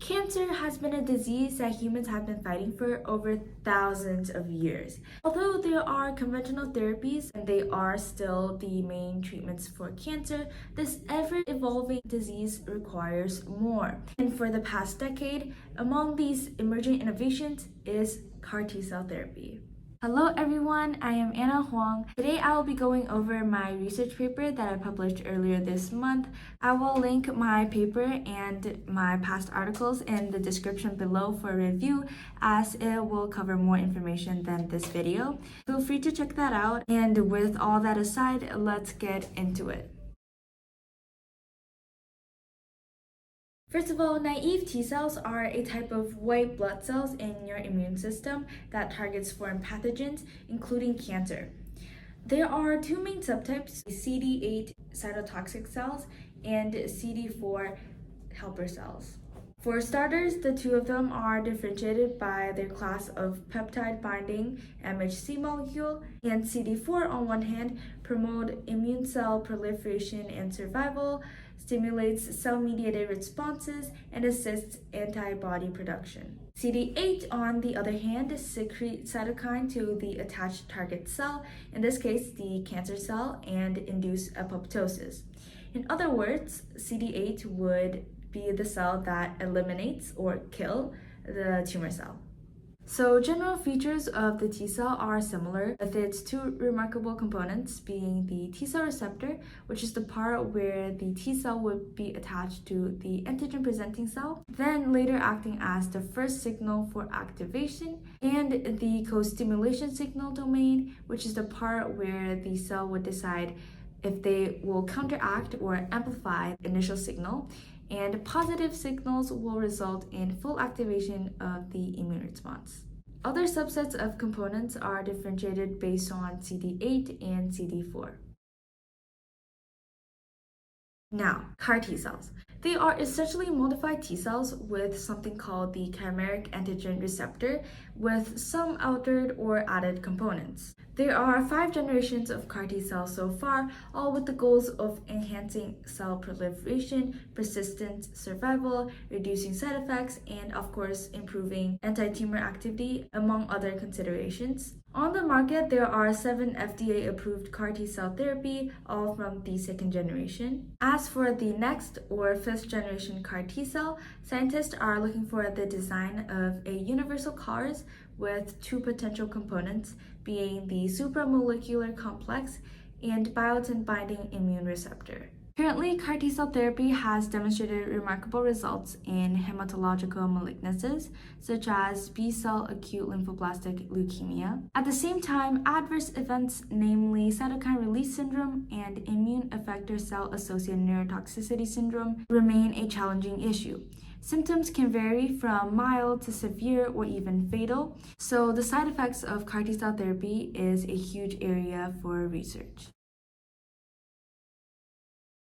Cancer has been a disease that humans have been fighting for over thousands of years. Although there are conventional therapies and they are still the main treatments for cancer, this ever-evolving disease requires more. And for the past decade, among these emerging innovations is CAR T-cell therapy. Hello everyone, I am Anna Huang. Today I will be going over my research paper that I published earlier this month. I will link my paper and my past articles in the description below for review, as it will cover more information than this video. Feel free to check that out, and with all that aside, let's get into it. First of all, naive T cells are a type of white blood cells in your immune system that targets foreign pathogens, including cancer. There are two main subtypes, CD8 cytotoxic cells and CD4 helper cells. For starters, the two of them are differentiated by their class of peptide binding MHC molecule, and CD4 on one hand promote immune cell proliferation and survival, stimulates cell-mediated responses, and assists antibody production. CD8, on the other hand, secretes cytokine to the attached target cell, in this case the cancer cell, and induce apoptosis. In other words, CD8 would be the cell that eliminates or kill the tumor cell. So general features of the T cell are similar, with its two remarkable components being the T cell receptor, which is the part where the T cell would be attached to the antigen presenting cell, then later acting as the first signal for activation, and the co-stimulation signal domain, which is the part where the cell would decide if they will counteract or amplify the initial signal, and positive signals will result in full activation of the immune response. Other subsets of components are differentiated based on CD8 and CD4. Now, CAR T cells. They are essentially modified T cells with something called the chimeric antigen receptor, with some altered or added components. There are 5 generations of CAR T cells so far, all with the goals of enhancing cell proliferation, persistence, survival, reducing side effects, and of course improving anti-tumor activity, among other considerations. On the market, there are 7 FDA-approved CAR T-cell therapy, all from the 2nd generation. As for the next or 5th generation CAR T-cell, scientists are looking for the design of a universal CARs with 2 potential components, being the supramolecular complex and biotin-binding immune receptor. Currently, CAR T-cell therapy has demonstrated remarkable results in hematological malignancies, such as B-cell acute lymphoblastic leukemia. At the same time, adverse events, namely cytokine release syndrome and immune effector cell-associated neurotoxicity syndrome, remain a challenging issue. Symptoms can vary from mild to severe or even fatal, so the side effects of CAR T-cell therapy is a huge area for research.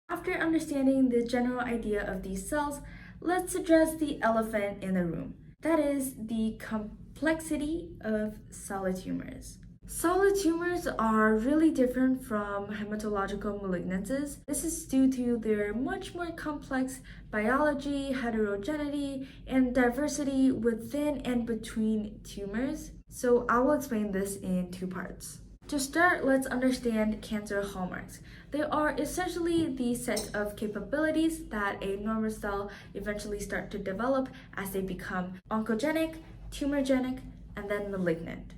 After understanding the general idea of these cells, let's address the elephant in the room. That is the complexity of solid tumors. Solid tumors are really different from hematological malignancies. This is due to their much more complex biology, heterogeneity, and diversity within and between tumors. So I will explain this in 2 parts. To start, let's understand cancer hallmarks. They are essentially the set of capabilities that a normal cell eventually start to develop as they become oncogenic, tumorigenic, and then malignant.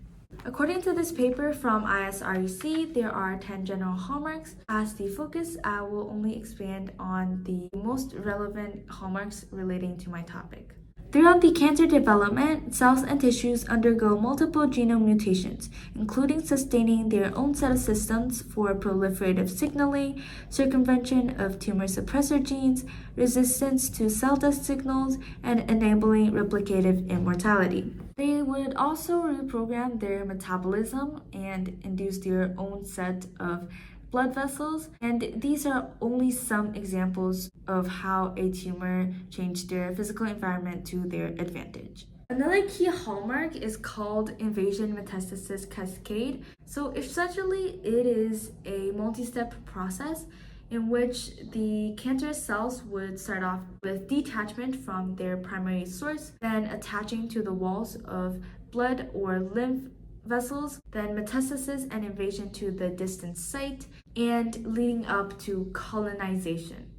According to this paper from ISREC, there are 10 general hallmarks. As the focus, I will only expand on the most relevant hallmarks relating to my topic. Throughout the cancer development, cells and tissues undergo multiple genome mutations, including sustaining their own set of systems for proliferative signaling, circumvention of tumor suppressor genes, resistance to cell death signals, and enabling replicative immortality. They would also reprogram their metabolism and induce their own set of blood vessels, and these are only some examples of how a tumor changed their physical environment to their advantage. Another key hallmark is called invasion metastasis cascade. So essentially, it is a multi-step process in which the cancerous cells would start off with detachment from their primary source, then attaching to the walls of blood or lymph vessels, then metastasis and invasion to the distant site, and leading up to colonization.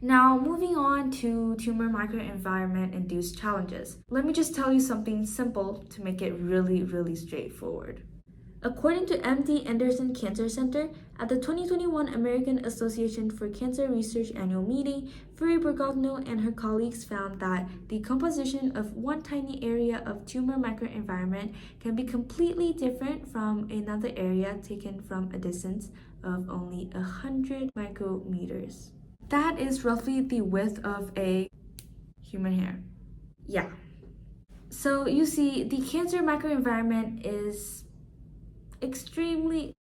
Now, moving on to tumor microenvironment induced challenges. Let me just tell you something simple to make it really straightforward. According to MD Anderson Cancer Center, at the 2021 American Association for Cancer Research annual meeting, Furi Borgogno and her colleagues found that the composition of one tiny area of tumor microenvironment can be completely different from another area taken from a distance of only 100 micrometers. That is roughly the width of a human hair. Yeah. So you see, the cancer microenvironment is extremely.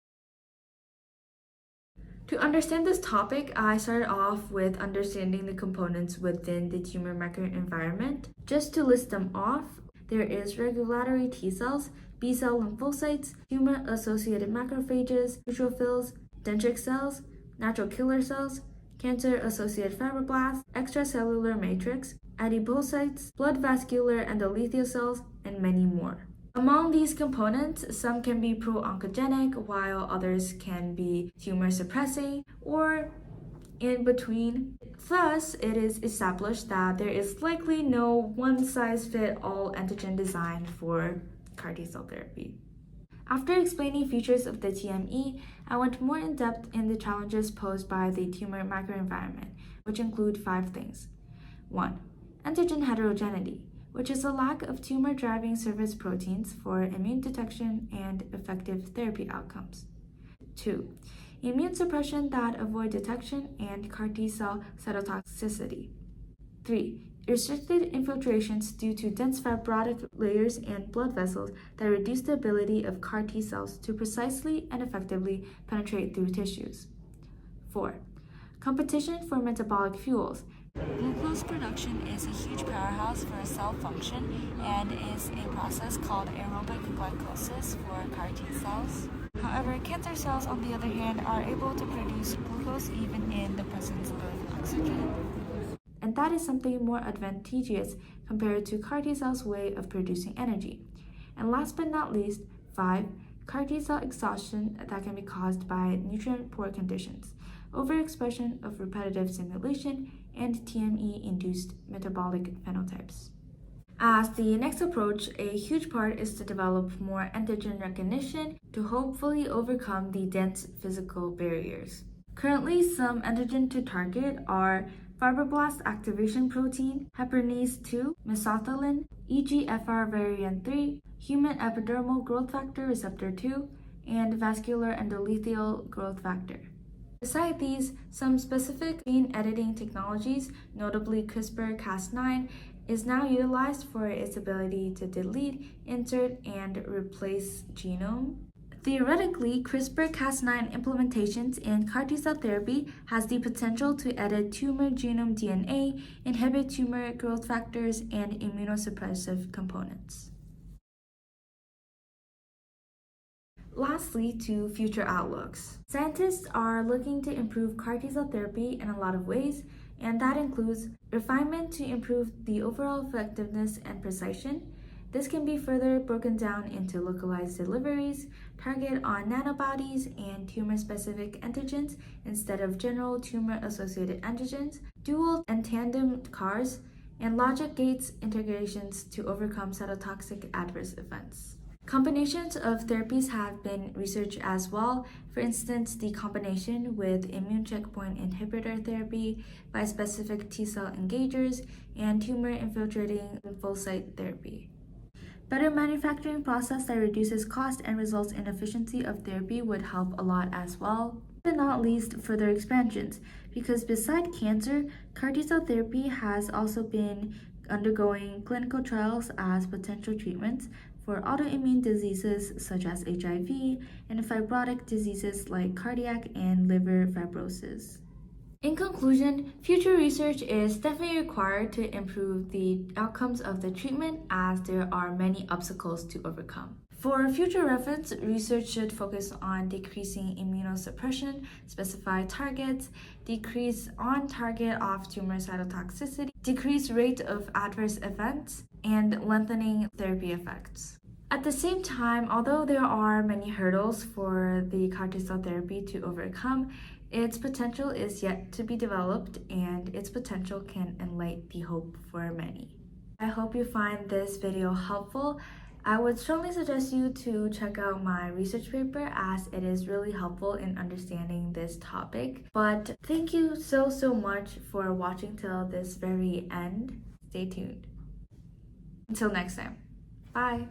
To understand this topic, I started off with understanding the components within the tumor microenvironment. Just to list them off, there is regulatory T cells, B cell lymphocytes, tumor-associated macrophages, neutrophils, dendritic cells, natural killer cells, cancer-associated fibroblasts, extracellular matrix, adipocytes, blood vascular endothelial cells, and many more. Among these components, some can be pro-oncogenic, while others can be tumor suppressing, or in between. Thus, it is established that there is likely no one-size-fits-all antigen design for CAR T-cell therapy. After explaining features of the TME, I went more in depth in the challenges posed by the tumor microenvironment, which include 5 things. 1. Antigen heterogeneity, which is a lack of tumor-driving surface proteins for immune detection and effective therapy outcomes. 2. Immune suppression that avoid detection and CAR T-cell cytotoxicity. 3. Restricted infiltrations due to dense fibrotic layers and blood vessels that reduce the ability of CAR T-cells to precisely and effectively penetrate through tissues. 4. Competition for metabolic fuels. Glucose production is a huge powerhouse for cell function and is a process called aerobic glycolysis for CAR T cells. However, cancer cells, on the other hand, are able to produce glucose even in the presence of oxygen. And that is something more advantageous compared to CAR T cells' way of producing energy. And last but not least, 5. CAR T cell exhaustion that can be caused by nutrient-poor conditions, overexpression of repetitive stimulation, and TME-induced metabolic phenotypes. As the next approach, a huge part is to develop more antigen recognition to hopefully overcome the dense physical barriers. Currently, some antigen to target are fibroblast activation protein, heparinase 2, mesothelin, EGFR variant 3, human epidermal growth factor receptor 2, and vascular endothelial growth factor. Besides these, some specific gene editing technologies, notably CRISPR-Cas9, is now utilized for its ability to delete, insert, and replace genome. Theoretically, CRISPR-Cas9 implementations in CAR T-cell therapy has the potential to edit tumor genome DNA, inhibit tumor growth factors, and immunosuppressive components. Lastly, to future outlooks. Scientists are looking to improve CAR T-cell therapy in a lot of ways, and that includes refinement to improve the overall effectiveness and precision. This can be further broken down into localized deliveries, target on nanobodies and tumor-specific antigens instead of general tumor-associated antigens, dual and tandem CARs, and logic gates integrations to overcome cytotoxic adverse events. Combinations of therapies have been researched as well. For instance, the combination with immune checkpoint inhibitor therapy, bispecific T-cell engagers, and tumor-infiltrating lymphocyte therapy. Better manufacturing process that reduces cost and results in efficiency of therapy would help a lot as well. But not least, further expansions, because beside cancer, CAR T-cell therapy has also been undergoing clinical trials as potential treatments for autoimmune diseases such as HIV and fibrotic diseases like cardiac and liver fibrosis. In conclusion, future research is definitely required to improve the outcomes of the treatment as there are many obstacles to overcome. For future reference, research should focus on decreasing immunosuppression, specify targets, decrease on target off tumor cytotoxicity, decrease rate of adverse events, and lengthening therapy effects. At the same time, although there are many hurdles for the CAR T-cell therapy to overcome, its potential is yet to be developed, and its potential can enlighten the hope for many. I hope you find this video helpful. I would strongly suggest you to check out my research paper as it is really helpful in understanding this topic. But thank you so much for watching till this very end. Stay tuned. Until next time. Bye.